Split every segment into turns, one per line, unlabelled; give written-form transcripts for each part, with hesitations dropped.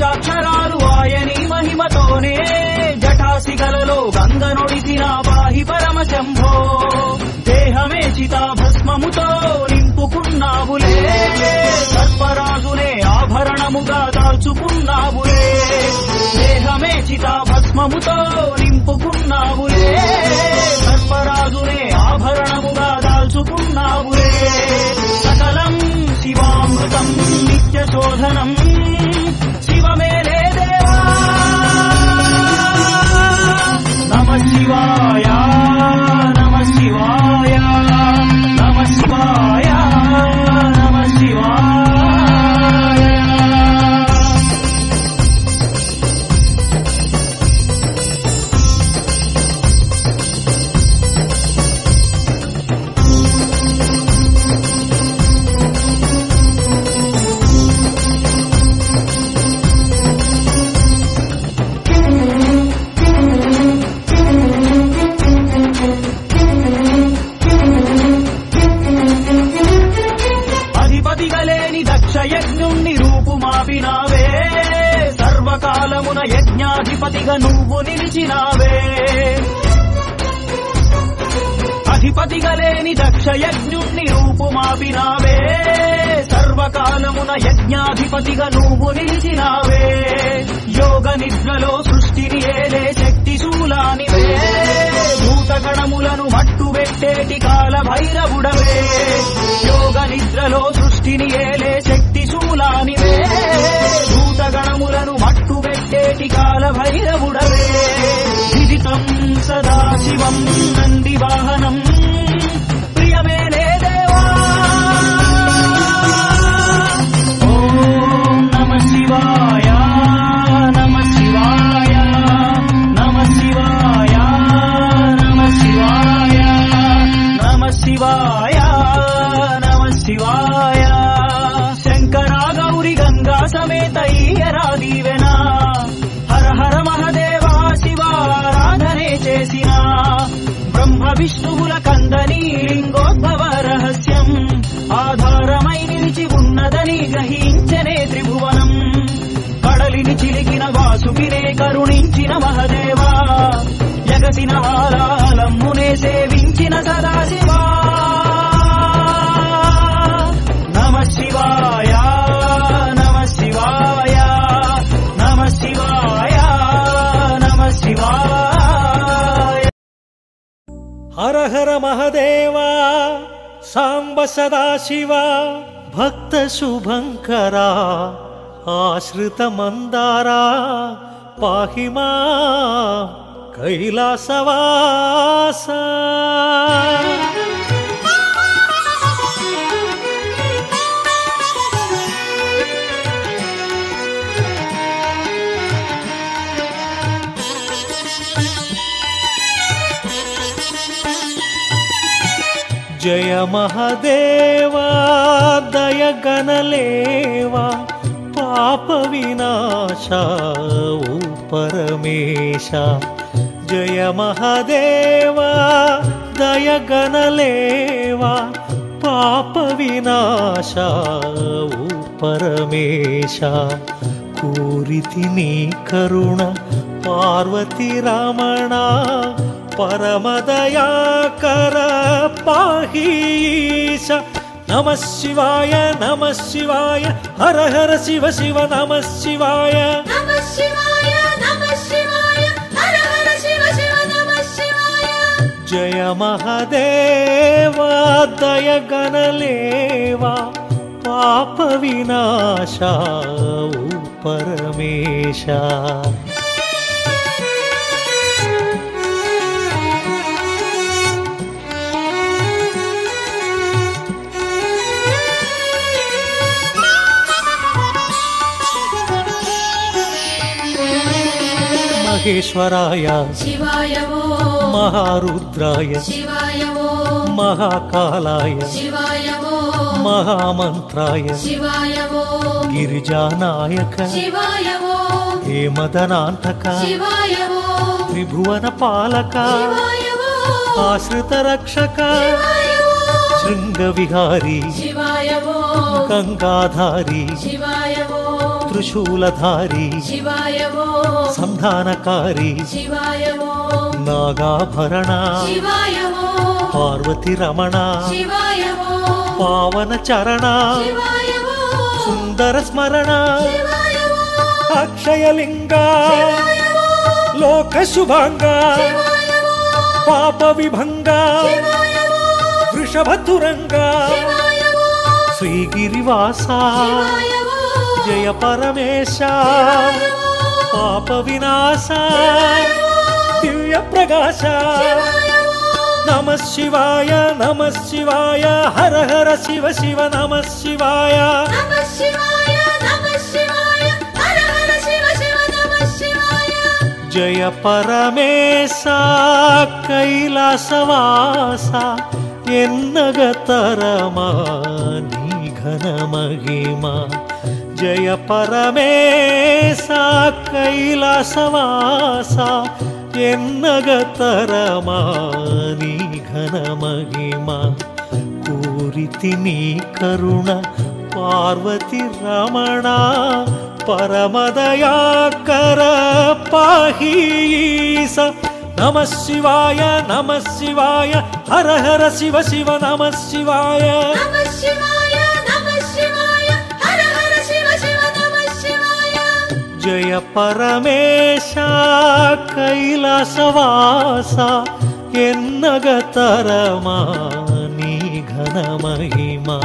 పంచాక్షరాలు ఆయని మహిమతోనే జటాసిగలలో గంగ నొడిసిన వాహి పరమశంభో దేహమే చితాభస్మముతో నింపుకున్నావులే సర్పరాజునే ఆభరణముగా దాల్చుకున్నావులే దేహమే చితాభస్మముతో నింపుకున్నావులే సర్పరాజునే ఆభరణముగా దాల్చుకున్నావులే సకలం శివామృతం నిత్య శోధనం శివమేలే దేవా నమః శివాయ నమః శివాయ నమః శివాయ నమః శివాయ. యజ్ఞుణ్ణి రూపుమాపినావే సర్వకాలమున యజ్ఞాధిపతిగా నువ్వు నిలిచినావే అధిపతిగా లేని దక్ష యజ్ఞుణ్ణి రూపుమాపినావే సర్వకాలమున యజ్ఞాధిపతిగా నువ్వు నిలిచినావే యోగ నిద్రలో సృష్టిని ఏలే శక్తి శూలానివే భూతగణములను మట్టుబెట్టేటి కాల భైరవుడవే యోగ నిద్రలో సృష్టిని ఏలే శక్తి శూలానివే భూతగణములను మట్టుబెట్టేటి కాల భైరవుడవే విదితం సదాశివం నంది వాహనం ప్రియమేలే దేవా ఓం నమః శివాయ నమః శివాయ నమః శివాయ నమః శివాయ నమః శివాయ నమః శివాయ శంకరా గౌరి గంగా సమేత ఈయరా దీవెనా హర హర మహదేవా శివారాధనే చేసిన బ్రహ్మ విష్ణువుల కందని లింగోద్భవ రహస్యం ఆధారమై నిలిచి ఉన్నదని గ్రహించనే త్రిభువనం కడలిని చిలికిన వాసుకినే కరుణించిన మహదేవా జగసిన హాలాలమ్మునే సేవించిన సదాశివా నమః శివాయ నమః శివాయ నమః శివాయ నమః శివాయ.
హర హర మహదేవా సాంబ సదాశివ భక్త శుభంకరా ఆశ్రిత మందారా పాహి మా కైలాసవాస. జయ మహదేవా దయ గణలేవా పాప వినాశ ఓ పరమేశ. జయ మహదేవా దయ గణలేవా పాప వినాశ ఓ పరమేశ. కోరితి నీ కరుణ పార్వతి రమణ పరమదయాకర పాహీశ. నమః శివాయ నమః శివాయ హర హర శివ శివ నమః శివాయ
నమః శివాయ నమః శివాయ హర హర శివ శివ నమః శివాయ.
జయ మహదేవా దయ గణలేవా పాప వినాశ ఓ పరమేశ. మహేశ్వరాయ
శివాయ ఓం
మహారుద్రాయ
శివాయ ఓం
మహాకాలాయ
శివాయ ఓం
మహామంత్రాయ
శివాయ ఓం
గిరిజానాయక
శివాయ ఓం
హేమదనాంతక
శివాయ ఓం
త్రిభువన పాలక
శివాయ ఓం
ఆశ్రిత రక్షక
శివాయ ఓం
శృంగ విహారీ
శివాయ ఓం
గంగాధారి
శివాయ ఓం
త్రిశూలధారి
శివాయ ఓం
సంధానకారి
శివాయ ఓం
నాగాభరణ
శివాయ ఓం
పార్వతి రమణ
శివాయ ఓం
పావన చరణ
శివాయ ఓం
సుందర స్మరణ
శివాయ ఓం
అక్షయలింగ
శివాయ ఓం
లోక శుభాంగ
శివాయ ఓం
పాప విభంగ
శివాయ ఓం
వృషభతురంగ
శివాయ ఓం
శ్రీగిరివాస
శివాయ ఓం
జయ పరమేశ పాప వినాశ దివ్య ప్రకాశ నమ శివాయ హర హర శివ శివ నమ శివాయ
నమః శివాయ హర హర శివ శివ నమః శివాయ
జయ పరమేశ కైలాసవాస ఎన్నగతరమా నీ ఘన మహిమ జయ పరమేశ కైలాసవాస ఎన్నగతరమా నీ ఘన మహిమ కోరితి నీ కరుణ పార్వతి రమణ పరమదయాకర పాహీస నమ శివాయ హర హర శివ శివ నమ శివాయ
నమః శివాయ హర హర శివ శివ నమః శివాయ
జయ పరమేశ కైలాసవాస ఎన్నగతరమా నీ ఘన మహిమా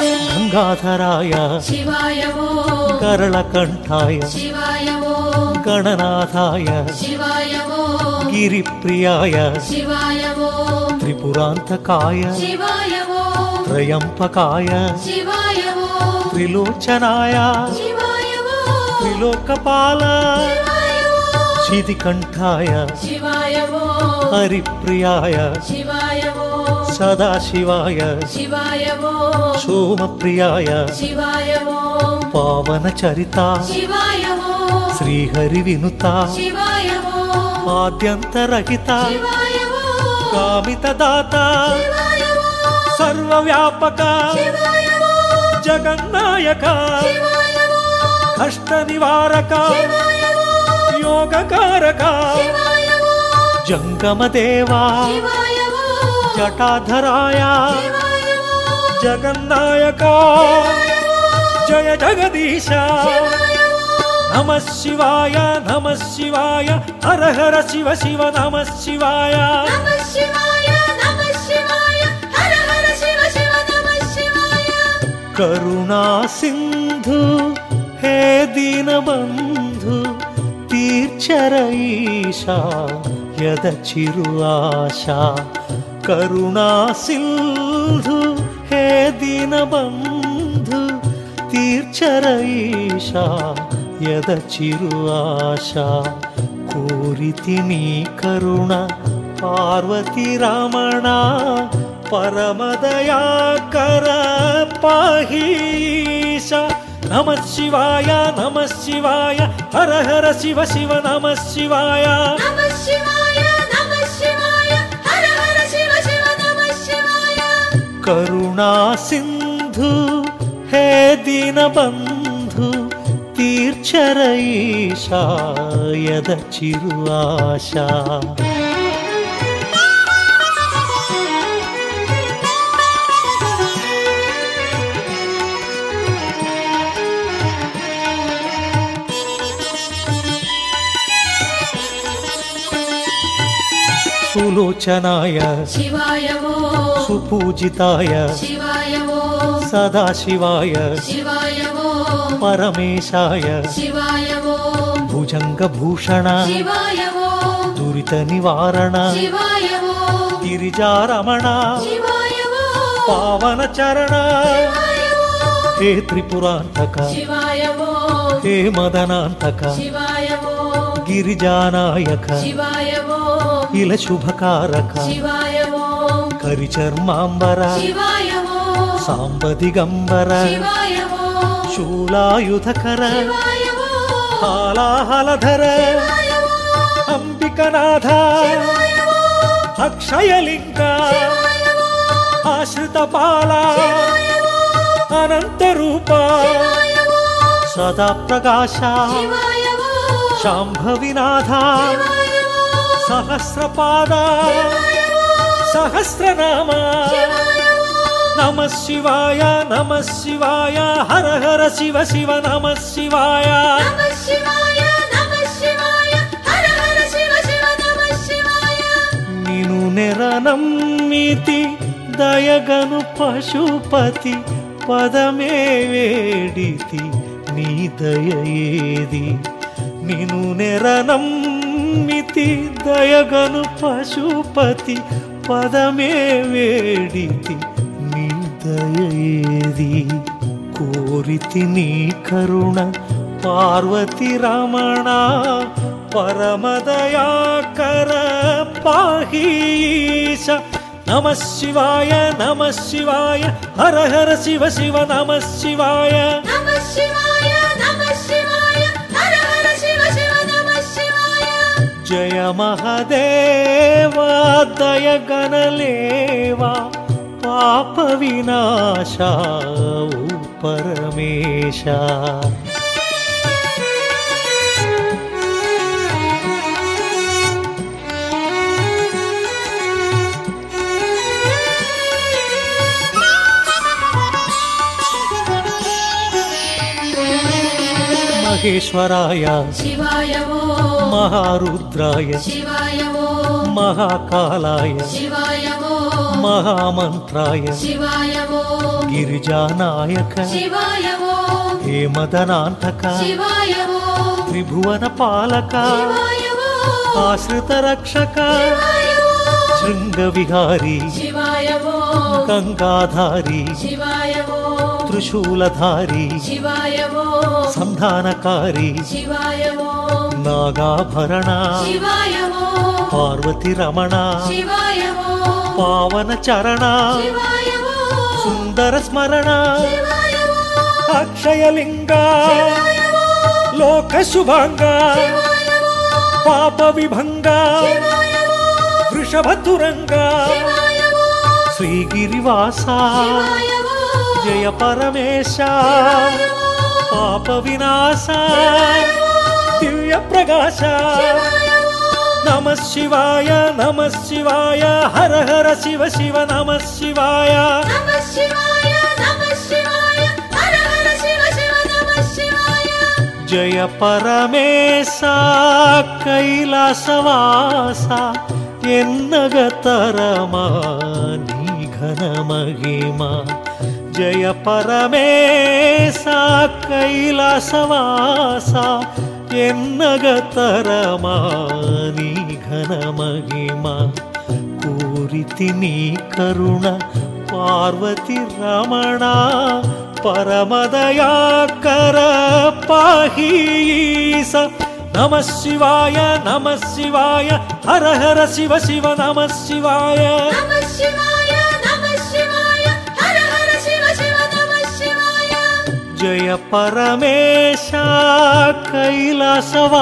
గంగాధరాయ
శివాయ ఓం
కరళకంఠాయ
శివాయ ఓం
గణనాథాయ
శివాయ ఓం
గిరిప్రియాయ
శివాయ ఓం
త్రిపురాంతకాయ
శివాయ ఓం
త్రయంపకాయ
శివాయ ఓం
త్రిలోచనాయ
శివాయ ఓం
త్రిలోకపాల
శివాయ ఓం
శితికంఠాయ
శివాయ ఓం
హరిప్రియాయ
శివాయ ఓం
సదాశివాయ
శివాయ ఓం
సోమప్రియాయ
శివాయ ఓం
పావన చరిత
శివాయ ఓం
శ్రీహరి వినుత
శివాయ ఓం
ఆద్యంతరహిత
శివాయ ఓం
కామిత దాత
శివాయ ఓం
సర్వవ్యాపక
శివాయ ఓం
జగన్నాయక
శివాయ ఓం
కష్ట నివారక
శివాయ ఓం
యోగకారక
శివాయ ఓం
జంగమదేవా
శివాయ ఓం
జటాధరాయ
శివాయ ఓం
జగన్నాయక జయ జగదీశ నమ శివాయ హర హర శివ శివ నమ శివాయ
నమః శివాయ హర హర శివ శివ నమః శివాయ
కరుణా సింధు హే దీనబంధు తీర్చరఈశా యద చిరు ఆశా కరుణా సింధు హే దీనబంధు తీర్చరఈశా యద చిరు ఆశా కోరితి నీ కరుణ పార్వతి రమణ పరమదయాకర పాహీశ నమ శివాయ హర హర శివ శివ నమ శివాయ
నమః శివాయ హర హర శివ శివ నమః శివాయ
కరుణా సింధు హే దీనబంధు తీర్చరఈశా యద చిరు ఆశా సులోచనాయ
శివాయ ఓం
సుపూజితాయ
శివాయ ఓం
సదాశివాయ
శివాయ ఓం
పరమేశాయ
శివాయ ఓం
భుజంగభూషణ
శివాయ ఓం
దురిత నివారణ
శివాయ ఓం
గిరిజారమణ
శివాయ ఓం
పావన చరణ
శివాయ ఓం
హే త్రిపురాంతక
శివాయ ఓం
హే మదనాంతక
శివాయ ఓం
గిరిజానాయక
శివాయ ఓం
ఇల శుభకారక
శివాయ ఓం
కరిచర్మాంబర
శివాయ ఓం
సాంబదిగంబర
శివాయ ఓం
ಶೂಲಾಯುಧಕರ
ಶಿವಾಯ ಓಂ
ಹಾಲಾಹಲಧರ
ಶಿವಾಯ ಓಂ
ಅಂಬಿಕನಾಥ
ಶಿವಾಯ ಓಂ
ಅಕ್ಷಯಲಿಂಗ
ಶಿವಾಯ ಓಂ
ಆಶ್ರಿತ ಪಾಲ
ಶಿವಾಯ ಓಂ
ಅನಂತ ರೂಪ
ಶಿವಾಯ ಓಂ
ಸದಾ ಪ್ರಕಾಶ
ಶಿವಾಯ ಓಂ
ಶಾಂಭವಿನಾಥ
ಶಿವಾಯ ಓಂ
ಸಹಸ್ರಪಾದ
ಶಿವಾಯ ಓಂ
ಸಹಸ್ರನಾಮ
ಶಿವಾಯ ಓಂ
ನಮಃ ಶಿವಾಯ ನಮಃ ಶಿವಾಯ ಹರ ಹರ ಶಿವ ಶಿವ ನಮಃ ಶಿವಾಯ
ನಮಃ ಶಿವಾಯ ನಮಃ ಶಿವಾಯ ಹರ ಹರ ಶಿವ ಶಿವ ನಮಃ ಶಿವಾಯ
ನೀನು ನೆರನಮ್ಮಿತಿ దయగను పశుపతి పదమే వేడితి నీ దయేది నిను నెరనమ్మితి దయగను పశుపతి పదమే వేడితి నీ దయేది కోరితి నీ కరుణ పార్వతి రమణ పరమదయాకర పాహీశ నమః శివాయ హర హర శివ శివ నమః శివాయ
నమః శివాయ హర హర శివ శివ నమః శివాయ
జయ మహదేవ దయగణలేవా పాప వినాశ ఓ పరమేశ మహేశ్వరాయ
శివాయ ఓం
మహారుద్రాయ
శివాయ ఓం
మహాకాలాయ
శివాయ ఓం
మహామంత్రాయ
శివాయ ఓం
గిరిజానాయక
శివాయ ఓం
హేమదనాంతక
శివాయ ఓం
త్రిభువన పాలక
శివాయ ఓం
ఆశ్రిత రక్షక
శివాయ ఓం
శృంగ విహారీ
శివాయ ఓం
గంగాధారి
శివాయ ఓం
త్రిశూలధారి
శివాయ ఓం
సంధానకారి
శివాయ ఓం
నాగాభరణ
శివాయ ఓం
పార్వతి రమణ
శివాయ ఓం
పావన చరణ
శివాయ ఓం
సుందర స్మరణ
శివాయ ఓం
అక్షయలింగ
శివాయ ఓం
లోక శుభంగ
శివాయ ఓం
పాప విభంగ
శివాయ ఓం
వృషభతురంగ
శివాయ ఓం
శ్రీగిరివాస
శివాయ ఓం
జయ పరమేశ
శివాయ ఓం
పాప వినాశ
శివాయ ఓం
దివ్య ప్రకాశ
శివాయ ఓం
నమః శివాయ హర హర శివ శివ నమః శివాయ
నమః శివాయ హర హర శివ శివ నమః శివాయ
జయ పరమేశ కైలాసవాస ఎన్నగతరమా నీ ఘన మహిమ జయ పరమేశ కైలాసవాస ఎన్నగతరమా నీ ఘన మహిమ కోరితి నీ కరుణ పార్వతి రమణ పరమదయాకర పాహీశ నమః శివాయ హర హర శివ శివ నమః శివాయ
నమః శివాయ హర హర శివ శివ నమః శివాయ
జయ పరమేశ కైలాసవా